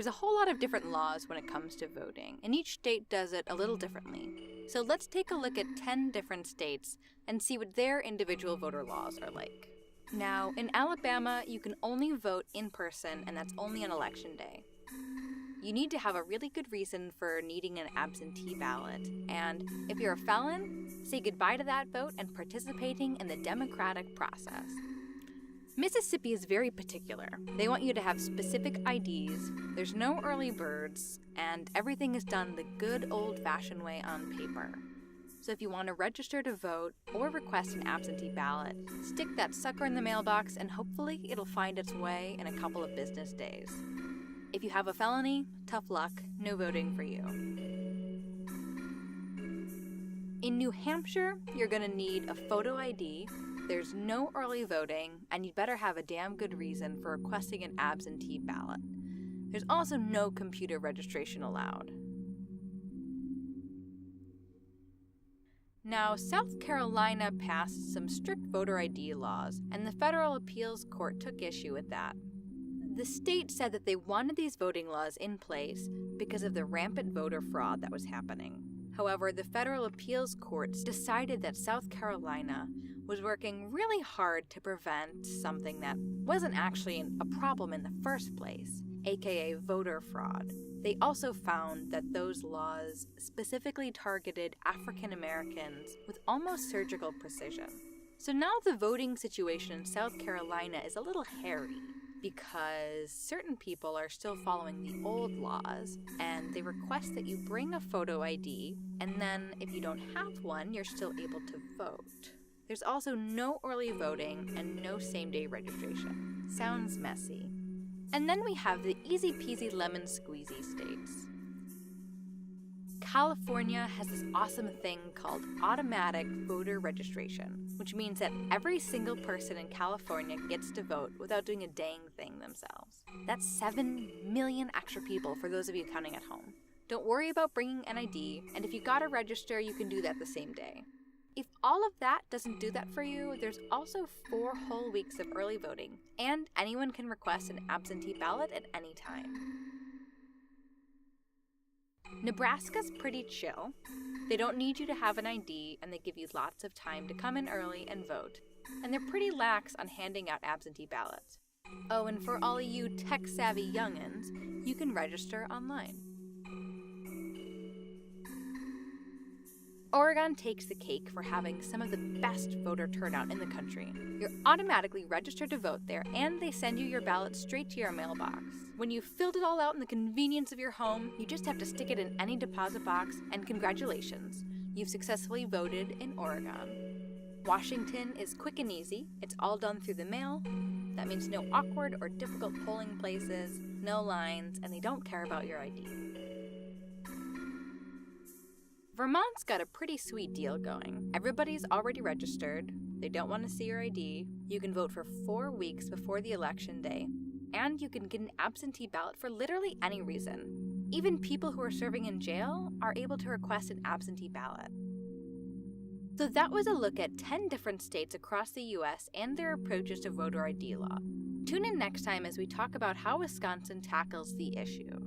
There's a whole lot of different laws when it comes to voting, and each state does it a little differently. So let's take a look at 10 different states and see what their individual voter laws are like. Now, in Alabama, you can only vote in person, and that's only on election day. You need to have a really good reason for needing an absentee ballot, and if you're a felon, say goodbye to that vote and participating in the democratic process. Mississippi is very particular. They want you to have specific IDs, there's no early birds, and everything is done the good old-fashioned way on paper. So if you want to register to vote or request an absentee ballot, stick that sucker in the mailbox and hopefully it'll find its way in a couple of business days. If you have a felony, tough luck, no voting for you. In New Hampshire, you're going to need a photo ID, there's no early voting, and you'd better have a damn good reason for requesting an absentee ballot. There's also no computer registration allowed. Now, South Carolina passed some strict voter ID laws, and the Federal Appeals Court took issue with that. The state said that they wanted these voting laws in place because of the rampant voter fraud that was happening. However, the Federal Appeals Courts decided that South Carolina was working really hard to prevent something that wasn't actually a problem in the first place, aka voter fraud. They also found that those laws specifically targeted African Americans with almost surgical precision. So now the voting situation in South Carolina is a little hairy, because certain people are still following the old laws, and they request that you bring a photo ID, and then if you don't have one, you're still able to vote. There's also no early voting and no same-day registration. Sounds messy. And then we have the easy-peasy lemon squeezy states. California has this awesome thing called automatic voter registration, which means that every single person in California gets to vote without doing a dang thing themselves. That's 7 million extra people for those of you counting at home. Don't worry about bringing an ID, and if you gotta register, you can do that the same day. If all of that doesn't do that for you, there's also 4 whole weeks of early voting, and anyone can request an absentee ballot at any time. Nebraska's pretty chill. They don't need you to have an ID, and they give you lots of time to come in early and vote. And they're pretty lax on handing out absentee ballots. Oh, and for all of you tech-savvy youngins, you can register online. Oregon takes the cake for having some of the best voter turnout in the country. You're automatically registered to vote there, and they send you your ballot straight to your mailbox. When you've filled it all out in the convenience of your home, you just have to stick it in any deposit box, and congratulations, you've successfully voted in Oregon. Washington is quick and easy. It's all done through the mail. That means no awkward or difficult polling places, no lines, and they don't care about your ID. Vermont's got a pretty sweet deal going. Everybody's already registered, they don't want to see your ID, you can vote for 4 weeks before the election day, and you can get an absentee ballot for literally any reason. Even people who are serving in jail are able to request an absentee ballot. So that was a look at 10 different states across the US and their approaches to voter ID law. Tune in next time as we talk about how Wisconsin tackles the issue.